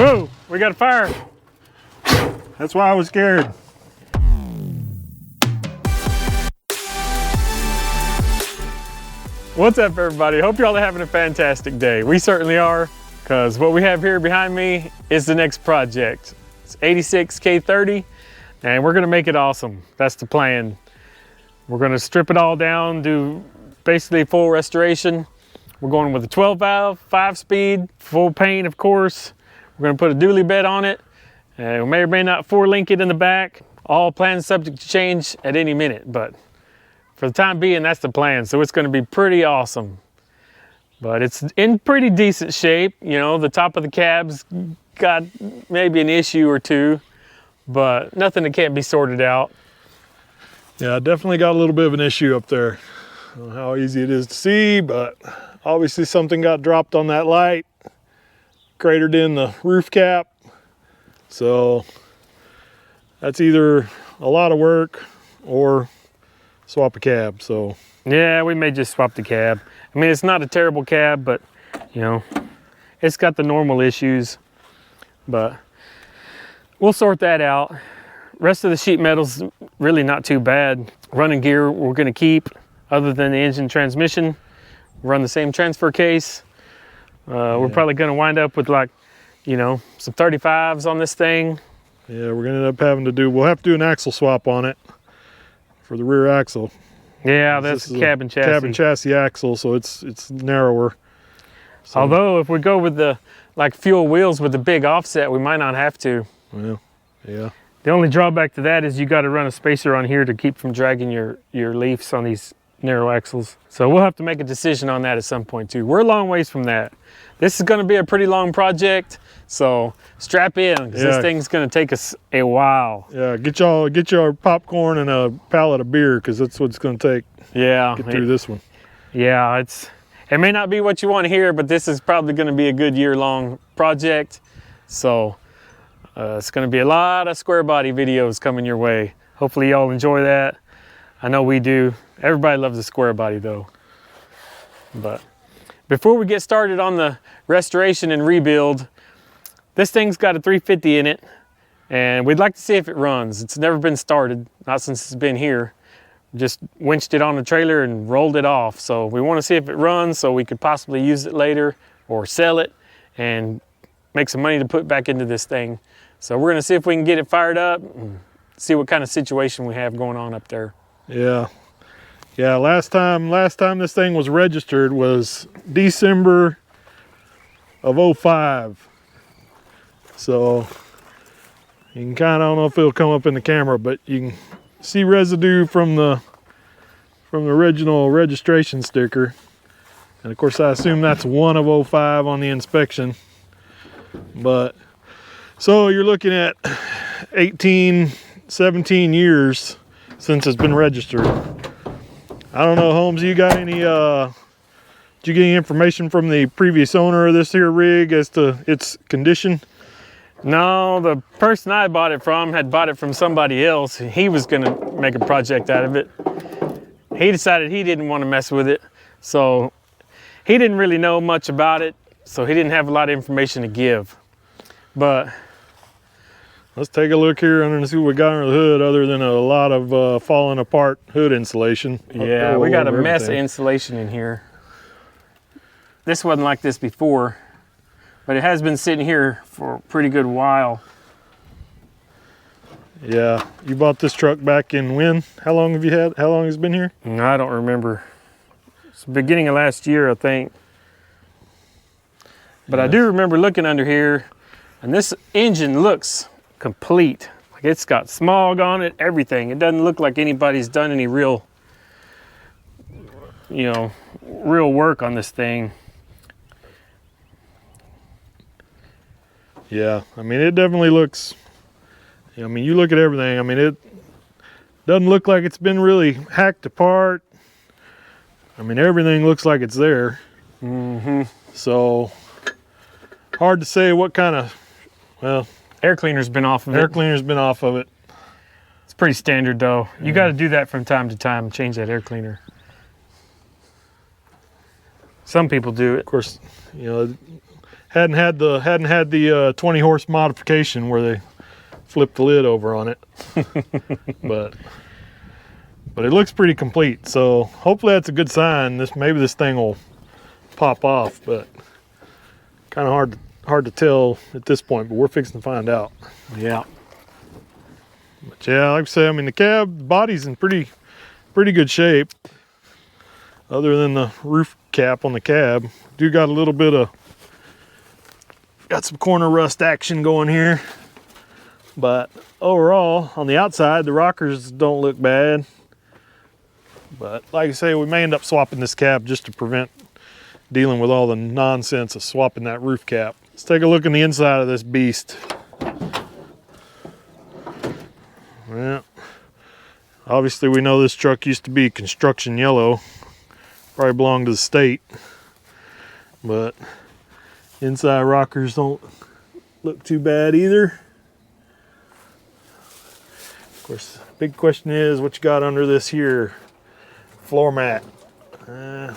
Whoa, we got a fire. That's why I was scared. What's up, everybody? Hope y'all are having a fantastic day. We certainly are, because what we have here behind me is the next project. It's 86 K30, and we're gonna make it awesome. That's the plan. We're gonna strip it all down, do basically full restoration. We're going with a 12 valve, 5-speed, full paint, of course. We're gonna put a dually bed on it, and we may or may not 4-link it in the back. All plans subject to change at any minute, but for the time being, that's the plan. So it's gonna be pretty awesome. But it's in pretty decent shape. You know, the top of the cab's got maybe an issue or two, but nothing that can't be sorted out. Yeah, I definitely got a little bit of an issue up there. I don't know how easy it is to see, but obviously something got dropped on that light, cratered in the roof cap. So that's either a lot of work or swap a cab. So yeah, we may just swap the cab. I mean, it's not a terrible cab, but you know, it's got the normal issues, but we'll sort that out. Rest of the sheet metal's really not too bad. Running gear we're gonna keep, other than the engine transmission. Run the same transfer case. We're probably gonna wind up with, like, you know, some 35s on this thing. Yeah, we're gonna end up having to do, we'll have to do an axle swap on it for the rear axle. Yeah, that's cabin chassis. Cabin chassis axle, so it's narrower. So, although if we go with the like fuel wheels with the big offset, we might not have to. well, yeah. The only drawback to that is you got to run a spacer on here to keep from dragging your leafs on these narrow axles. So we'll have to make a decision on that at some point too. We're a long ways from that. This is going to be a pretty long project, so strap in, because this thing's going to take us a while. Yeah, get your popcorn and a pallet of beer, because that's what it's going to take. Yeah, to get through this one. Yeah, it may not be what you want to hear, but this is probably going to be a good year-long project. So it's going to be a lot of square body videos coming your way. Hopefully y'all enjoy that. I know we do. Everybody loves a square body though. But before we get started on the restoration and rebuild, this thing's got a 350 in it, and we'd like to see if it runs. It's never been started, not since it's been here. Just winched it on the trailer and rolled it off. So we want to see if it runs, so we could possibly use it later or sell it and make some money to put back into this thing. So we're gonna see if we can get it fired up and see what kind of situation we have going on up there. Yeah. Yeah, last time this thing was registered was December of 05. So you can kind of, I don't know if it'll come up in the camera, but you can see residue from the original registration sticker. And of course I assume that's one of 05 on the inspection. But so you're looking at 18, 17 years since it's been registered. I don't know, Holmes, you got any, did you get any information from the previous owner of this here rig as to its condition? No, the person I bought it from had bought it from somebody else. He was gonna make a project out of it. He decided he didn't want to mess with it. So he didn't really know much about it. So he didn't have a lot of information to give. But let's take a look here and see what we got under the hood, other than a lot of falling apart hood insulation. Yeah, we got a mess of insulation in here. This wasn't like this before, but it has been sitting here for a pretty good while. Yeah, you bought this truck back in when? How long has it been here? I don't remember. It's the beginning of last year, I think. But I do remember looking under here, and this engine looks complete. Like, it's got smog on it, everything. It doesn't look like anybody's done any real, you know, real work on this thing. Yeah, I mean, it definitely looks, I mean, you look at everything, I mean, it doesn't look like it's been really hacked apart. I mean, everything looks like it's there. Mm-hmm. So hard to say what kind of, well, air cleaner's been off of it. Air cleaner's been off of it. It's pretty standard though. You got to do that from time to time, change that air cleaner. Some people do it. Of course, you know, hadn't had the 20 horse modification where they flipped the lid over on it. but it looks pretty complete, so hopefully that's a good sign. Maybe this thing will pop off, but kind of hard to tell at this point, but we're fixing to find out. Yeah. But yeah, like I say, I mean, the body's in pretty good shape, other than the roof cap on the cab. Got a little bit of, got some corner rust action going here, but overall on the outside the rockers don't look bad. But like I say, we may end up swapping this cab just to prevent dealing with all the nonsense of swapping that roof cap. Let's take a look in the inside of this beast. Yeah, obviously we know this truck used to be construction yellow, probably belonged to the state, but inside rockers don't look too bad either. Of course, the big question is what you got under this here floor mat. Kind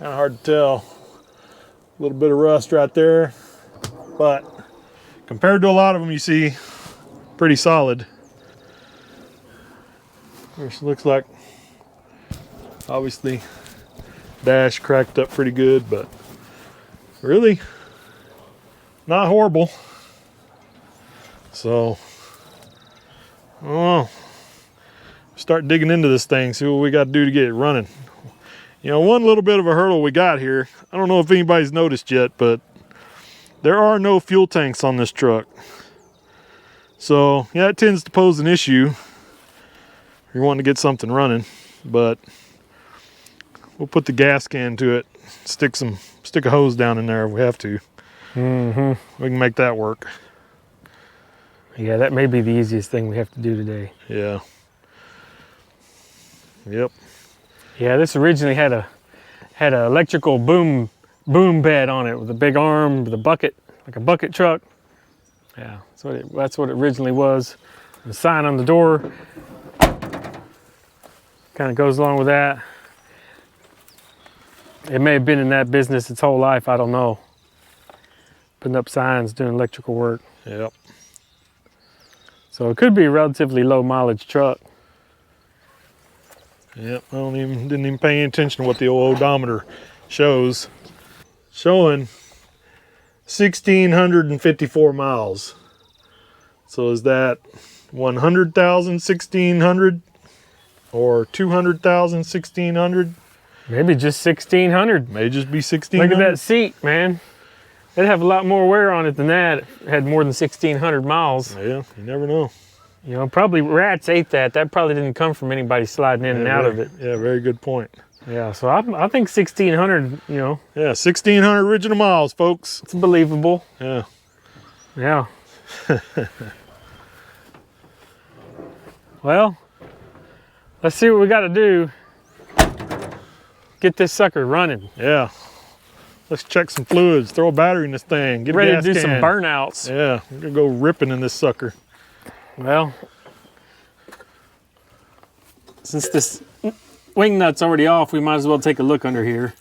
of hard to tell. A little bit of rust right there, but compared to a lot of them you see, pretty solid. This looks like, obviously, dash cracked up pretty good, but really not horrible. So, I don't know. Start digging into this thing, see what we got to do to get it running. You know, one little bit of a hurdle we got here, I don't know if anybody's noticed yet, but there are no fuel tanks on this truck. So yeah, it tends to pose an issue if you're wanting to get something running, but we'll put the gas can to it, stick a hose down in there if we have to. We can make that work. Yeah, that may be the easiest thing we have to do today. Yeah. Yep. Yeah, this originally had an electrical boom bed on it with a big arm with a bucket, like a bucket truck. Yeah, that's what it originally was. The sign on the door kind of goes along with that. It may have been in that business its whole life, I don't know. Putting up signs, doing electrical work. Yep. So it could be a relatively low mileage truck. Yep, I didn't even pay any attention to what the old odometer shows. Showing 1,654 miles. So is that 100,000, 1,600? Or 200,000, 1,600? Maybe just 1,600. May just be 1,600. Look at that seat, man. It'd have a lot more wear on it than that. It had more than 1,600 miles. Yeah, you never know. You know, probably rats ate that. That probably didn't come from anybody sliding in and out of it. Yeah, very good point. Yeah, so I think 1,600, you know. Yeah, 1,600 original miles, folks. It's believable. Yeah. Yeah. Well, let's see what we got to do. Get this sucker running. Yeah. Let's check some fluids, throw a battery in this thing, get ready a gas to do can. some burnouts. Yeah, we're gonna go ripping in this sucker. Well, since this wing nut's already off, we might as well take a look under here.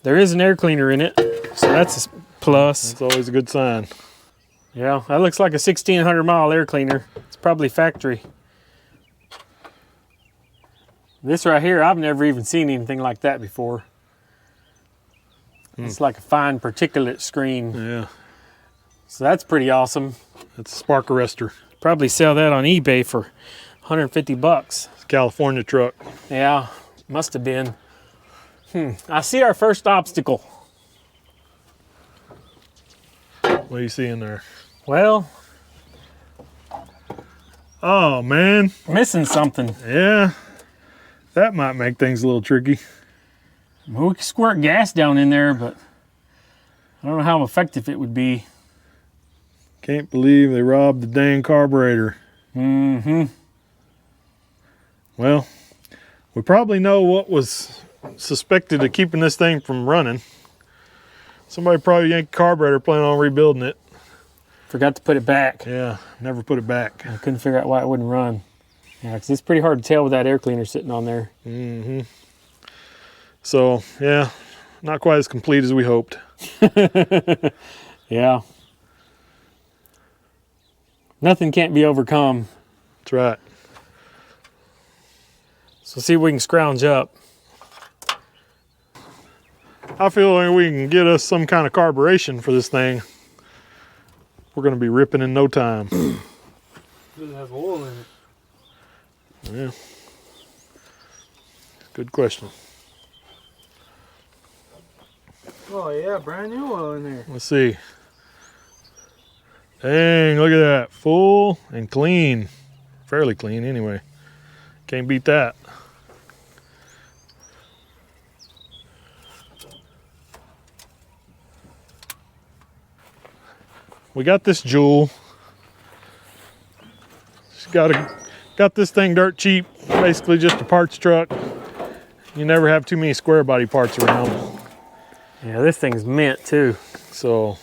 There is an air cleaner in it, so that's a plus. That's always a good sign. Yeah, that looks like a 1,600 mile air cleaner. It's probably factory. This right here, I've never even seen anything like that before. It's like a fine particulate screen. Yeah. So that's pretty awesome. That's a spark arrestor. Probably sell that on eBay for 150 bucks. It's a California truck. Yeah, must have been. I see our first obstacle. What do you see in there? Well, oh man, missing something. Yeah, that might make things a little tricky. Well, we could squirt gas down in there, but I don't know how effective it would be. Can't believe they robbed the dang carburetor. Well, we probably know what was suspected of keeping this thing from running. Somebody probably yanked the carburetor, planning on rebuilding it. Forgot to put it back. Yeah, never put it back. I couldn't figure out why it wouldn't run. Yeah, because it's pretty hard to tell with that air cleaner sitting on there. So, yeah, not quite as complete as we hoped. Yeah. Nothing can't be overcome. That's right. So see if we can scrounge up. I feel like we can get us some kind of carburation for this thing. We're going to be ripping in no time. It doesn't have oil in it. Yeah. Good question. Oh yeah, brand new oil in there. Let's see. Dang, look at that. Full and clean. Fairly clean anyway. Can't beat that. We got this Jewel. Just got this thing dirt cheap. Basically just a parts truck. You never have too many square body parts around. Yeah, this thing's mint too. So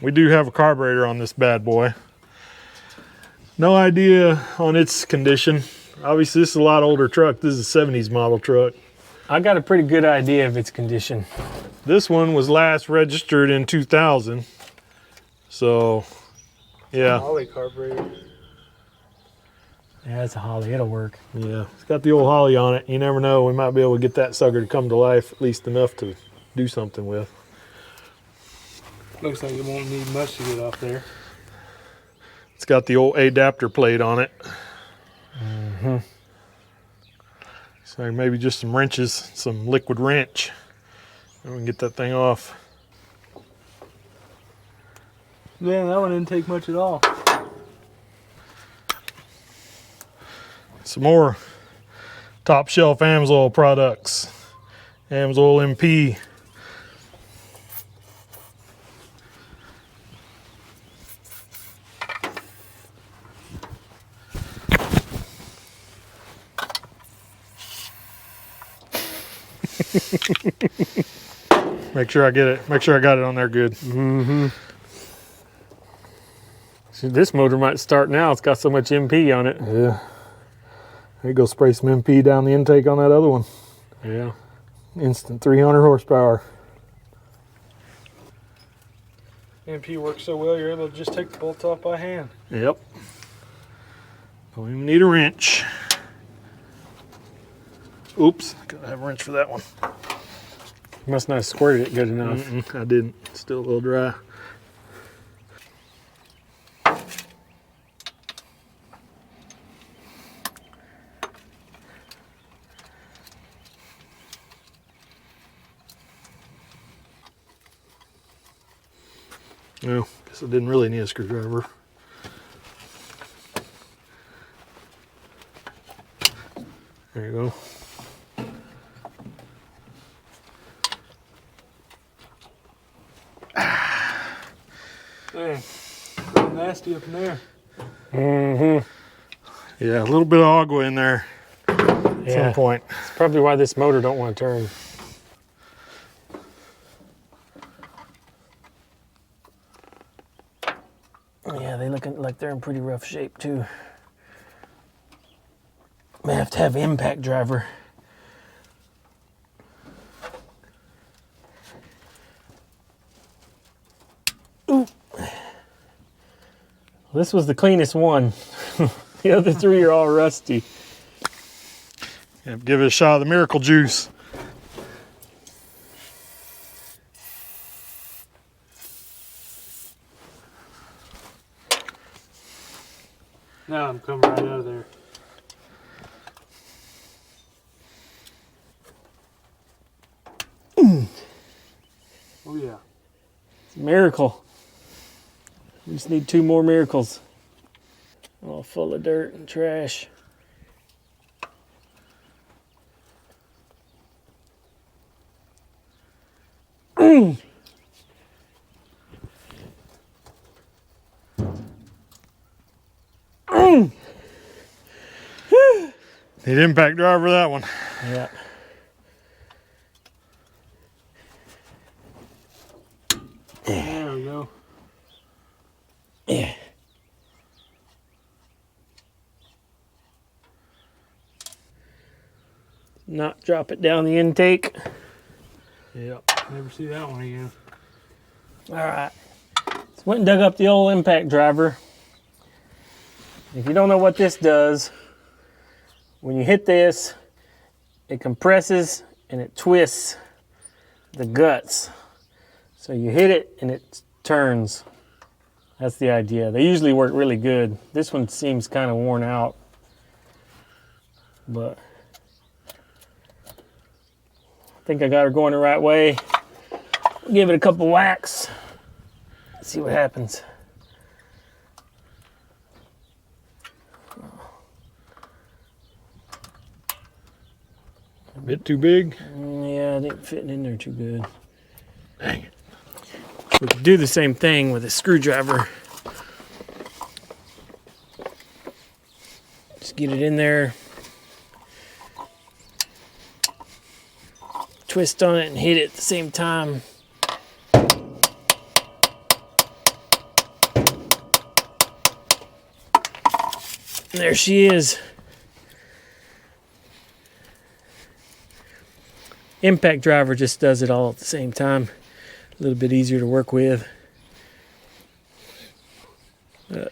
we do have a carburetor on this bad boy. No idea on its condition. Obviously this is a lot older truck. This is a 70s model truck. I got a pretty good idea of its condition. This one was last registered in 2000. So yeah. Holly carburetor. Yeah, it's a Holly, it'll work. Yeah, it's got the old Holly on it. You never know, we might be able to get that sucker to come to life at least enough to do something with. Looks like it won't need much to get off there. It's got the old adapter plate on it. Mm-hmm. So maybe just some wrenches, some liquid wrench, and we can get that thing off. Man, that one didn't take much at all. Some more top shelf AMSOIL products. AMSOIL MP. Make sure I get it. Make sure I got it on there good. Mm-hmm. See, this motor might start now. It's got so much MP on it. Yeah. There you go, spray some MP down the intake on that other one. Yeah. Instant 300 horsepower. MP works so well, you're able to just take the bolts off by hand. Yep. Don't even need a wrench. Oops, gotta have a wrench for that one. You must not have squirted it good enough. I didn't. It's still a little dry. Well, guess I didn't really need a screwdriver. There you go. Man, pretty nasty up in there. Mm-hmm. Yeah, a little bit of agua in there at some point. It's probably why this motor don't want to turn. Yeah, they look like they're in pretty rough shape too. May have to have impact driver. Ooh. This was the cleanest one. The other three are all rusty. Yeah, give it a shot of the miracle juice. Now I'm coming right out of there. Oh yeah. It's a miracle. We just need 2 more miracles. All full of dirt and trash. Need impact driver that one. Yeah. There we go. Yeah. Not drop it down the intake. Yep. Never see that one again. All right. So went and dug up the old impact driver. If you don't know what this does, when you hit this, it compresses and it twists the guts. So you hit it and it turns. That's the idea. They usually work really good. This one seems kind of worn out, but I think I got her going the right way. Give it a couple whacks. See what happens. A bit too big. Yeah, I think fitting in there too good. Dang it. We could do the same thing with a screwdriver. Just get it in there. Twist on it and hit it at the same time. And there she is. Impact driver just does it all at the same time. A little bit easier to work with.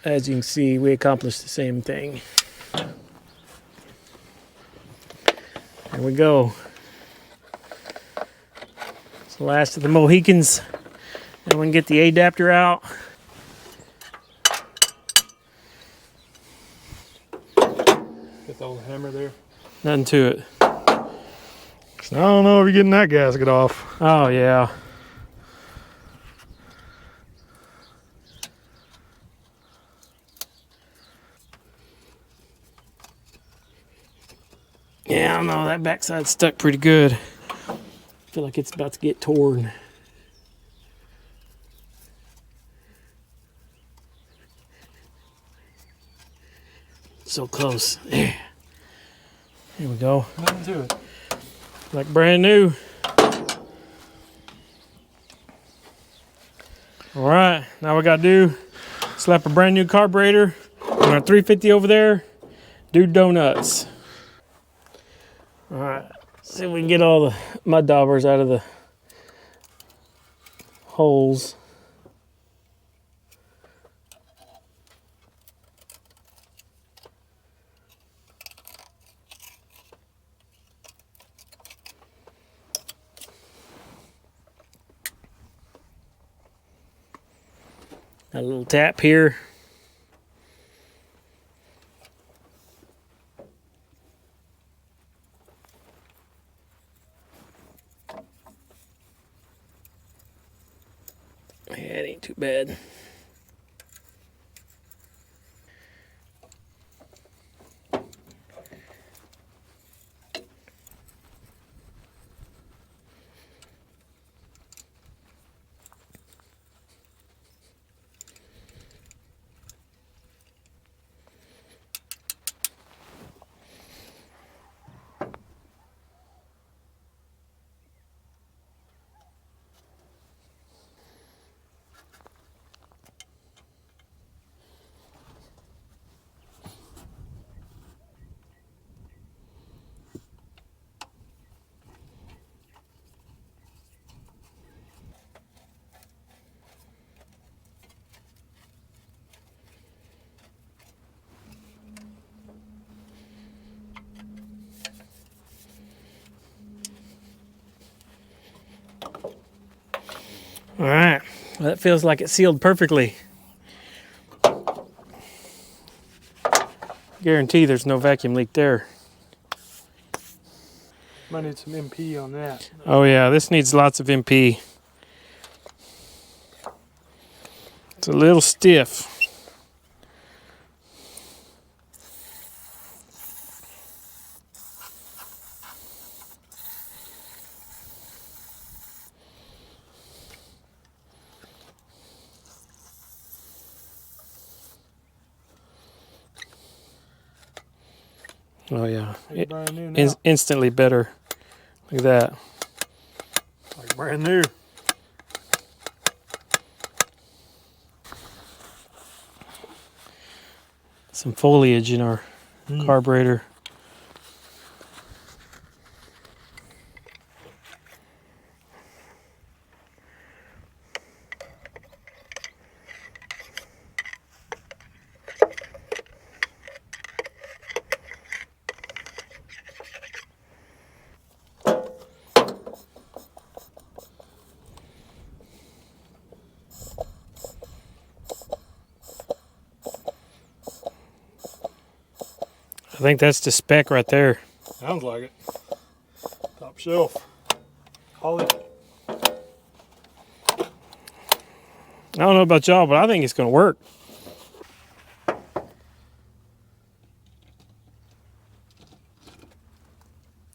As you can see, we accomplished the same thing. There we go. It's the last of the Mohicans. Now we can get the adapter out. Got the old hammer there. Nothing to it. I don't know if you're getting that gasket off. Oh yeah. Yeah, I don't know, that backside's stuck pretty good. I feel like it's about to get torn. So close. There. Here we go. Nothing to it. Like brand new. All right, now we gotta do, slap a brand new carburetor on our 350 over there, do donuts. All right, see if we can get all the mud daubers out of the holes. A little tap here. Yeah, it ain't too bad. All right, well, that feels like it sealed perfectly. Guarantee there's no vacuum leak there. Might need some MP on that. Oh yeah, this needs lots of MP. It's a little stiff. Oh yeah, Like brand new now. instantly better. Look at that. Like brand new. Some foliage in our carburetor. I think that's the spec right there. Sounds like it. Top shelf. Holly. I don't know about y'all, but I think it's going to work.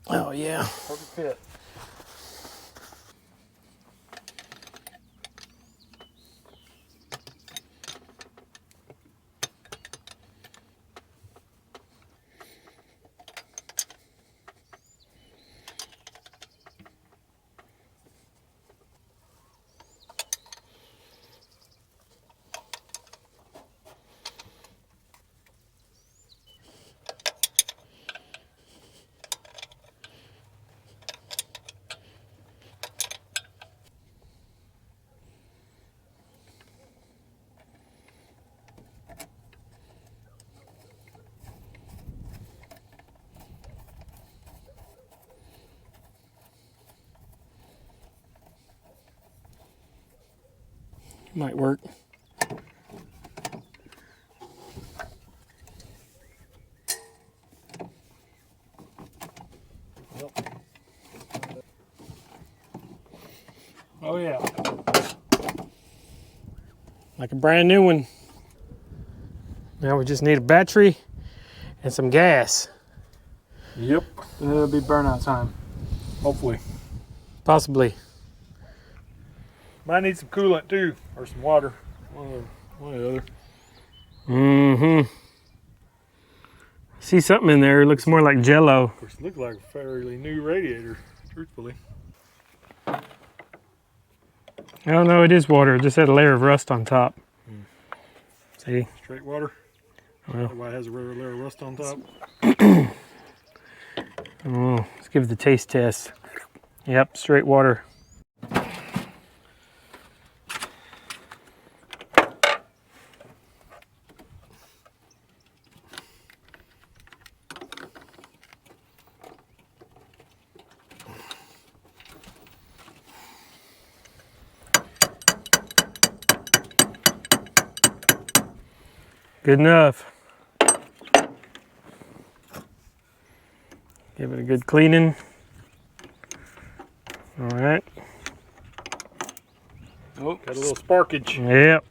Oh, yeah. Perfect fit. Might work. Oh yeah. Like a brand new one. Now we just need a battery and some gas. Yep. And it'll be burnout time. Hopefully. Possibly. Might need some coolant too, or some water. One or the other. Mm-hmm. See something in there. It looks more like Jello. Of course, it looked like a fairly new radiator, truthfully. I don't know. It is water. It just had a layer of rust on top. See? Straight water. Well. That's why it has a rare layer of rust on top. Oh, let's give it the taste test. Yep, straight water. Good enough. Give it a good cleaning. All right. Oh, got a little sparkage. Yep.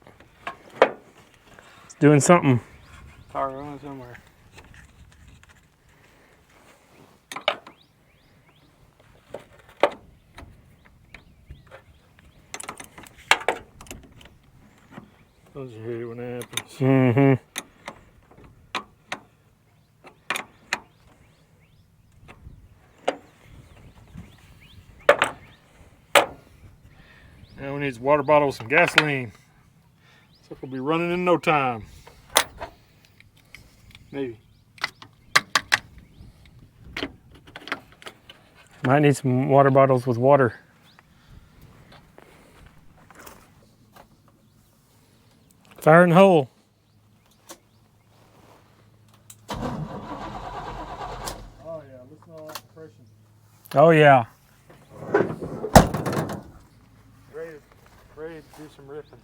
It's doing something. Power on somewhere. Those are here when it happens. Mm-hmm. Now we need some water bottle with some gasoline. So we'll be running in no time. Maybe. Might need some water bottles with water. Fire in the hole. Oh yeah, listen to all that compression. Oh yeah. Ready to do some ripping.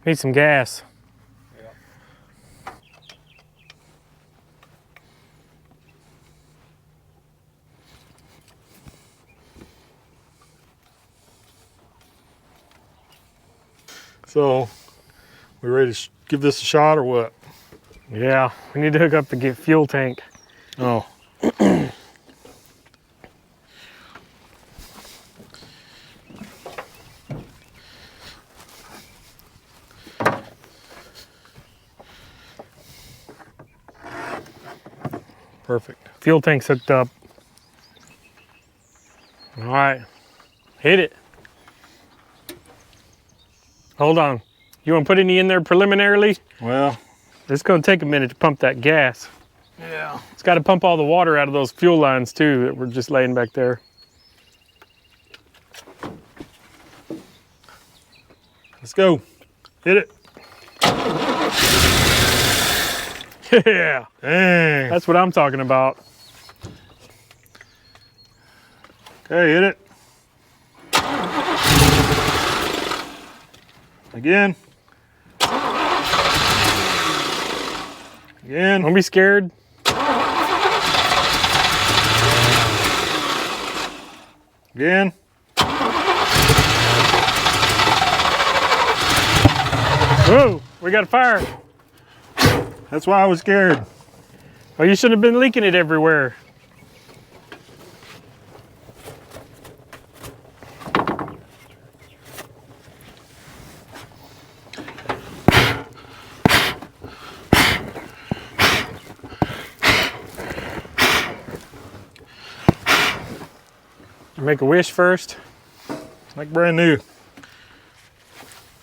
Need some gas. Yeah. So, we ready to give this a shot or what? Yeah, we need to hook up the fuel tank. Oh. Perfect. Fuel tank's hooked up. All right, hit it. Hold on. You want to put any in there preliminarily? Well, It's going to take a minute to pump that gas. yeah. It's got to pump all the water out of those fuel lines too that were just laying back there. Let's go. Hit it. Yeah, Dang. that's what I'm talking about. Okay, hit it. Again. Again. Don't be scared. Again. Whoa, we got a fire. That's why I was scared. Well, you should have been leaking it everywhere. Make a wish first. Like brand new.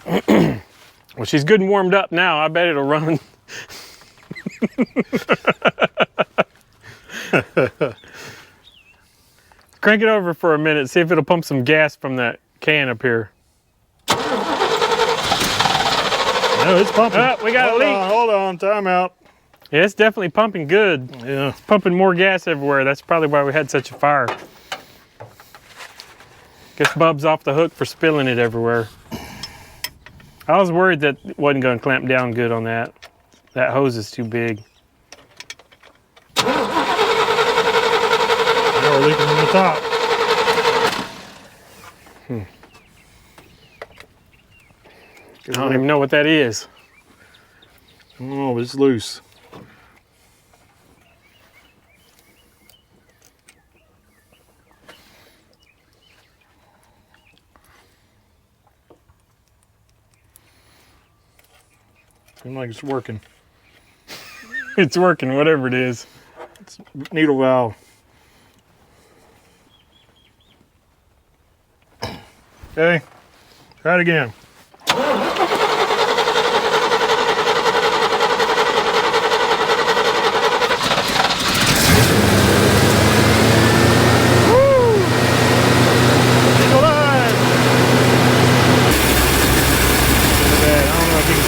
Well, she's good and warmed up now. I bet it'll run. Crank it over for a minute, see if it'll pump some gas from that can up here. No, it's pumping. Oh, we got a leak. Hold on, time out. Yeah, it's definitely pumping good. Yeah. It's pumping more gas everywhere. That's probably why we had such a fire. Guess Bub's off the hook for spilling it everywhere. I was worried that it wasn't going to clamp down good on that. That hose is too big. Now we're leaking from the top. I don't even know what that is. Oh, it's loose. Seems like it's working. It's working, whatever it is. It's needle valve. Okay, try it again.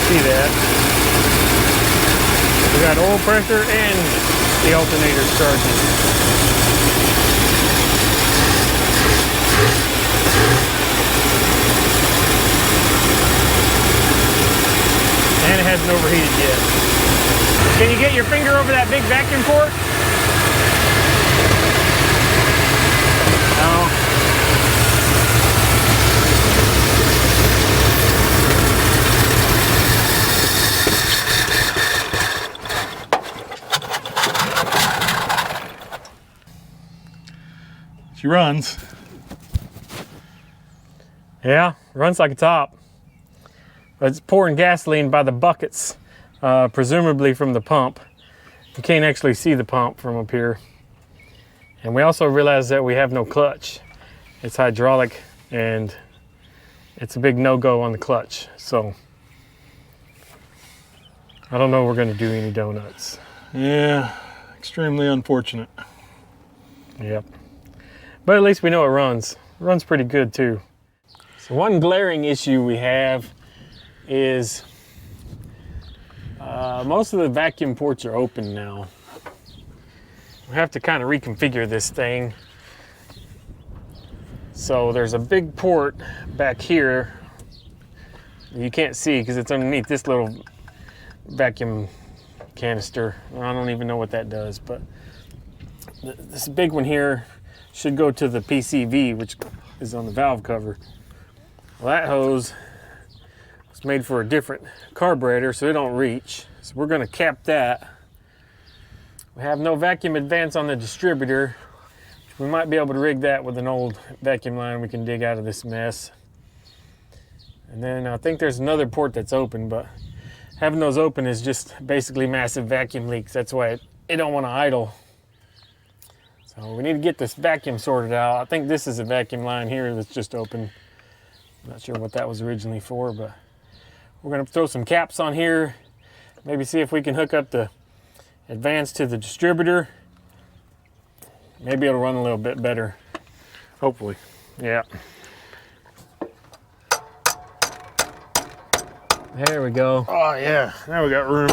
See that? We got oil pressure and the alternator charging. And it hasn't overheated yet. Can you get your finger over that big vacuum port? No. She runs. Yeah, runs like a top. But it's pouring gasoline by the buckets, presumably from the pump. You can't actually see the pump from up here. And we also realized that we have no clutch. It's hydraulic and it's a big no-go on the clutch. So I don't know if we're gonna do any donuts. Yeah, extremely unfortunate. Yep. But at least we know it runs. It runs pretty good too. So one glaring issue we have is most of the vacuum ports are open now. We have to kind of reconfigure this thing. So there's a big port back here you can't see because it's underneath this little vacuum canister. I don't even know what that does, but this big one here should go to the PCV, which is on the valve cover. Well, that hose was made for a different carburetor, so it don't reach. So we're gonna cap that. We have no vacuum advance on the distributor. We might be able to rig that with an old vacuum line we can dig out of this mess. And then I think there's another port that's open, but having those open is just basically massive vacuum leaks. That's why it don't want to idle. So we need to get this vacuum sorted out. I think this is a vacuum line here that's just open. I'm not sure what that was originally for, but we're gonna throw some caps on here. Maybe see if we can hook up the advance to the distributor. Maybe it'll run a little bit better. Hopefully. Yeah. There we go. Oh yeah, now we got room.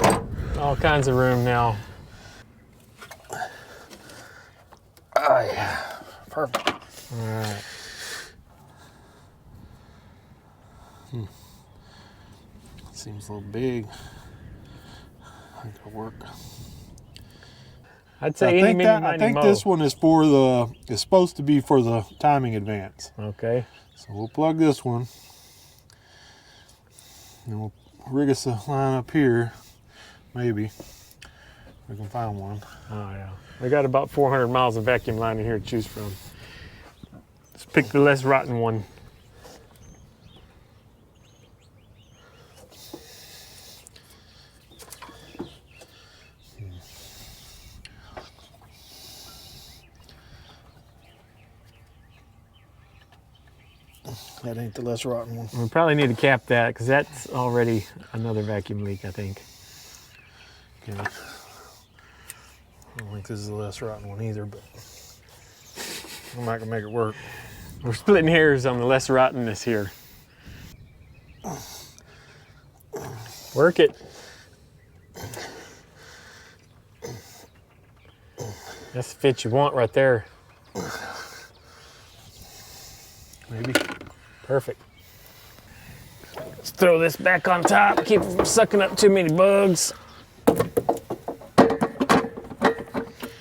All kinds of room now. Oh yeah, perfect. All right. Seems a little big. I think it'll work. I'd say any mini, I think this one is for the, it's supposed to be for the timing advance. Okay. So we'll plug this one. And we'll rig us a line up here. Maybe we can find one. Oh yeah. We got about 400 miles of vacuum line in here to choose from. Let's pick the less rotten one. That ain't the less rotten one. We probably need to cap that because that's already another vacuum leak, I think. Okay. I don't think this is the less rotten one either, but I'm not gonna make it work. We're splitting hairs on the less rottenness here. Work it. That's the fit you want right there. Maybe. Perfect. Let's throw this back on top, keep it from sucking up too many bugs.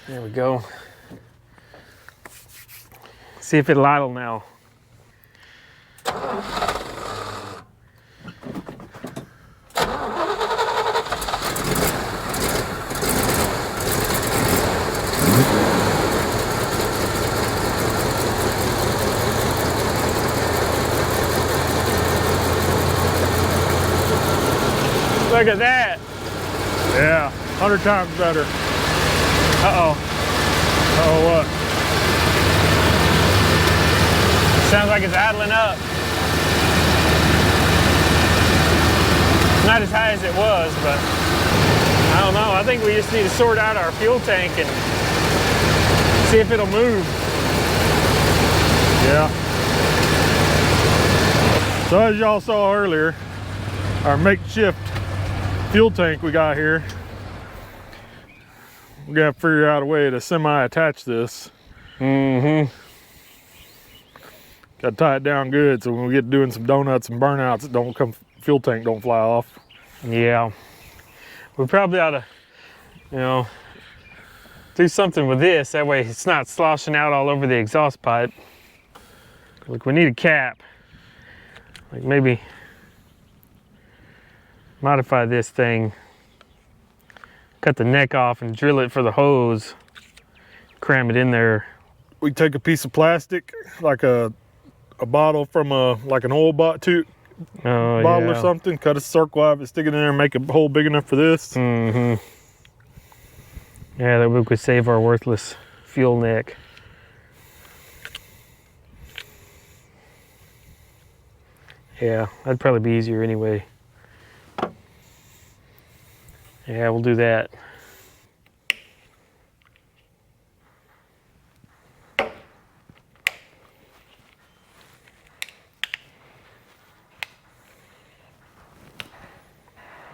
There we go. See if it'll idle now. Look at that. Yeah, 100 times better. Uh-oh. Oh, what? Sounds like it's idling up. Not as high as it was, but I don't know. I think we just need to sort out our fuel tank and see if it'll move. Yeah. So as y'all saw earlier, our makeshift fuel tank we got here, we gotta figure out a way to semi-attach this. Mm-hmm. Gotta tie it down good so when we get doing some donuts and burnouts, it don't come, fuel tank don't fly off. Yeah. We probably ought to, you know, do something with this. That way it's not sloshing out all over the exhaust pipe. Look, we need a cap. Like maybe modify this thing, cut the neck off and drill it for the hose, cram it in there. We take a piece of plastic, like a bottle from like an oil bottle or something, cut a circle out of it, stick it in there and make a hole big enough for this. Mm-hmm. Yeah, that we could save our worthless fuel neck. Yeah, that'd probably be easier anyway. Yeah, we'll do that.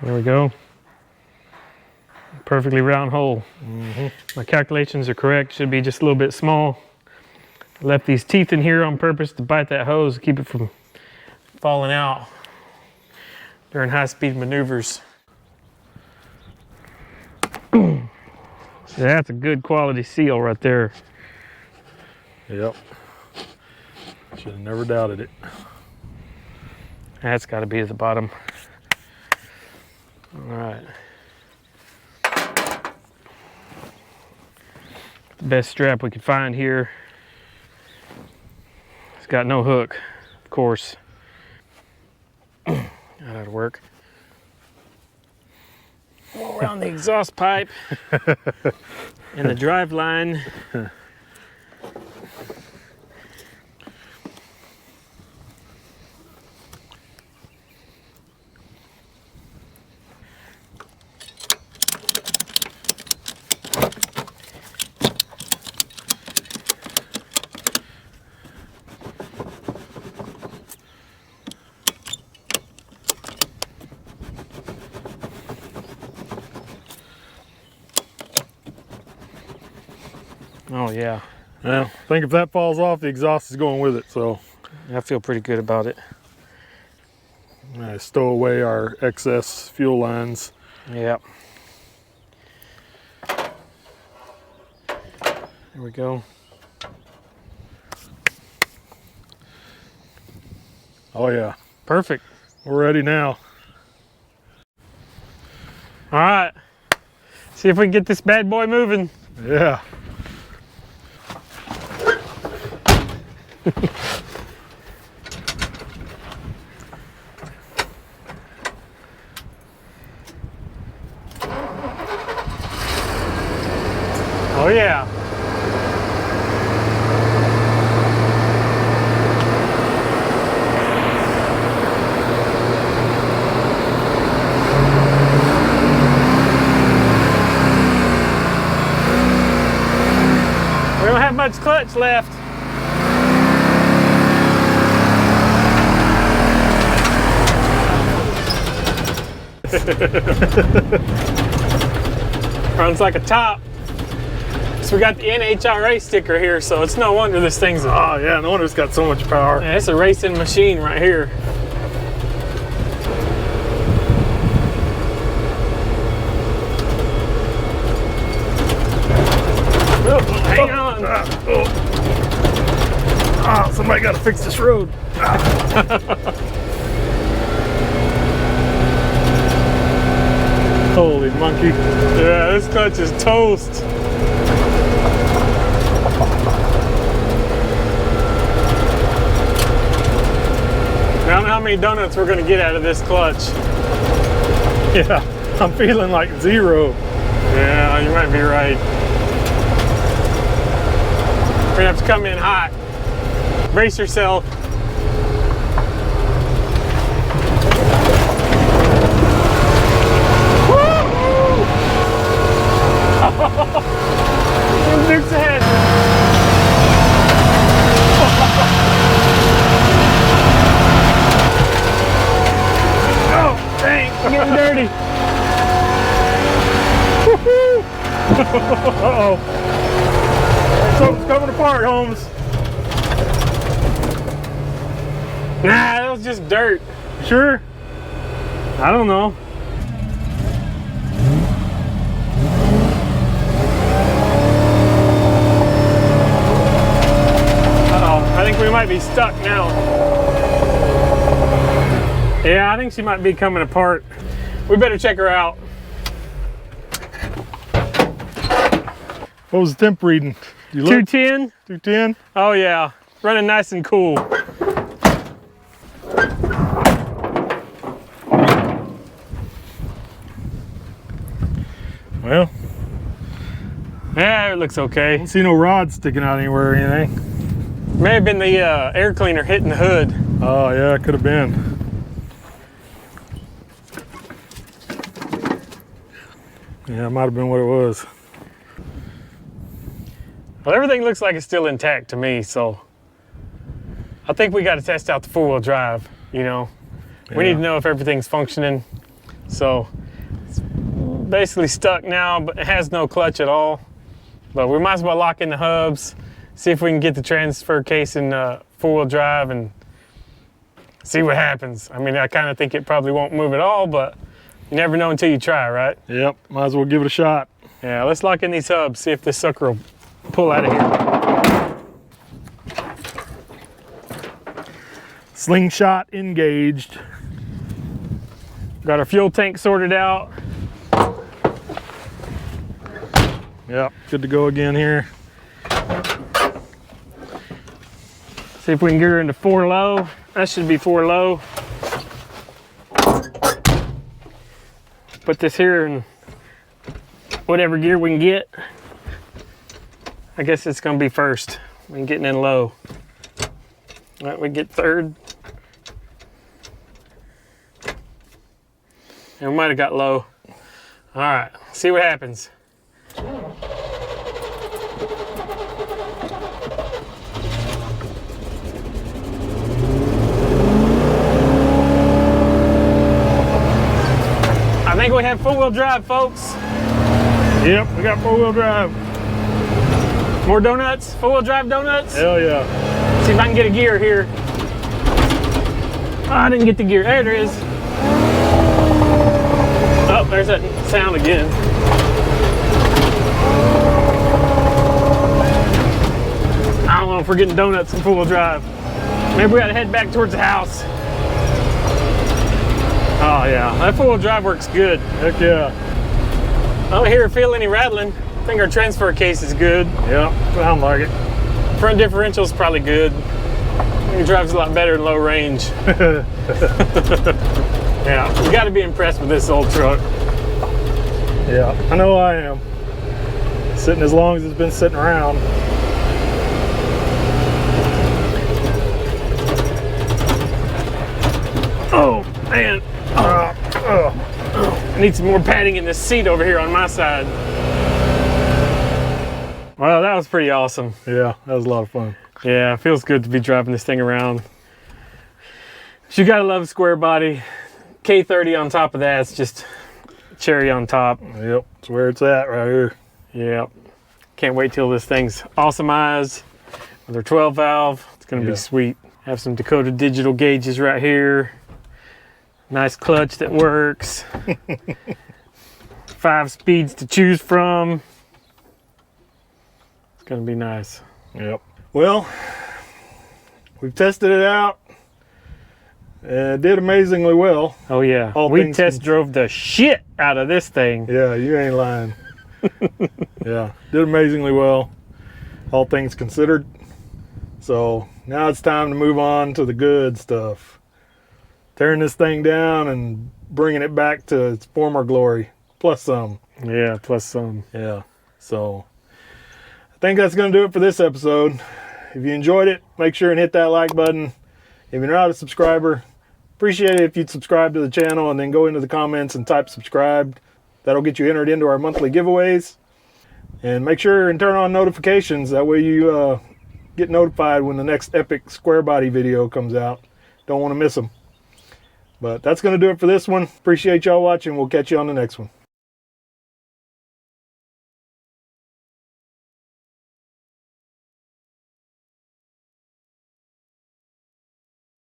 There we go. Perfectly round hole. Mm-hmm. My calculations are correct. Should be just a little bit small. I left these teeth in here on purpose to bite that hose, keep it from falling out during high-speed maneuvers. That's a good quality seal right there. Yep. Should have never doubted it. That's got to be at the bottom. All right. The best strap we could find here. It's got no hook, of course. That ought to work. Go around the exhaust pipe and the drive line. Oh yeah. Well, I think if that falls off, the exhaust is going with it, so. I feel pretty good about it. I stow away our excess fuel lines. Yep. Here we go. Oh yeah, Perfect. we're ready now. All right. See if we can get this bad boy moving. Yeah. Oh yeah. We don't have much clutch left. Runs like a top. So we got the NHRA sticker here, so it's no wonder this thing's Oh yeah, no wonder it's got so much power. yeah, it's a racing machine right here. Oh, hang on. Ah, somebody got to fix this road. Holy monkey. Yeah, this clutch is toast. I don't know how many donuts we're gonna get out of this clutch. Yeah, I'm feeling like 0. Yeah, you might be right. We're gonna have to come in hot. Brace yourself. Dukes ahead. Oh, dang, I'm getting dirty. Uh-oh. Something's coming apart, Holmes. Nah, that was just dirt. Sure? I don't know. Uh-oh, I think we might be stuck now. Yeah, I think she might be coming apart. We better check her out. What was the temp reading? You look? 210? 210? Oh yeah, running nice and cool. Well, Yeah, it looks okay. don't see no rods sticking out anywhere or anything. May have been the air cleaner hitting the hood. Oh yeah, it could have been. Yeah, it might have been what it was. Well, everything looks like it's still intact to me, so I think we got to test out the four-wheel drive, you know. We need to know if everything's functioning. So it's basically stuck now, but it has no clutch at all. But we might as well lock in the hubs, see if we can get the transfer case in four-wheel drive and see what happens. I mean, I kind of think it probably won't move at all, but you never know until you try, right? Yep, might as well give it a shot. Yeah, let's lock in these hubs, see if this sucker will pull out of here. Slingshot engaged. Got our fuel tank sorted out. Yep, good to go again here. See if we can get her into 4 low. That should be 4 low. Put this here in whatever gear we can get. I guess it's gonna be first. We're getting in low. All right, we get third. And we might have got low. All right, see what happens. I think we have four-wheel drive, folks. Yep, we got 4-wheel drive. More donuts? Four-wheel drive donuts? Hell yeah. See if I can get a gear here. Oh, I didn't get the gear. There it is. Oh, there's that sound again. on if we're getting donuts in four-wheel drive. Maybe we gotta head back towards the house. Oh yeah, that four-wheel drive works good. Heck yeah. I don't hear or feel any rattling. I think our transfer case is good. Yeah, sound like it. Front differential's probably good. I think it drives a lot better in low range. Yeah, you gotta be impressed with this old truck. Yeah, I know I am. Sitting as long as it's been sitting around. Oh, man. I need some more padding in this seat over here on my side. Well, that was pretty awesome. Yeah, that was a lot of fun. Yeah, it feels good to be driving this thing around. You gotta love a square body. K30 on top of that, it's just cherry on top. Yep, that's where it's at right here. Yep. Can't wait till this thing's awesomized with our 12 valve. It's gonna be sweet. Have some Dakota digital gauges right here. Nice clutch that works. 5 speeds to choose from. It's gonna be nice. Yep. Well, we've tested it out. It did amazingly well. Oh yeah, we test drove the shit out of this thing. Yeah, you ain't lying. Yeah, did amazingly well, all things considered. So now it's time to move on to the good stuff. Tearing this thing down and bringing it back to its former glory, plus some. Yeah, plus some. Yeah, so I think that's going to do it for this episode. If you enjoyed it, make sure and hit that like button. If you're not a subscriber, appreciate it if you'd subscribe to the channel and then go into the comments and type subscribed. That'll get you entered into our monthly giveaways. And make sure and turn on notifications. That way you get notified when the next epic square body video comes out. Don't want to miss them. But that's going to do it for this one. Appreciate y'all watching. We'll catch you on the next one.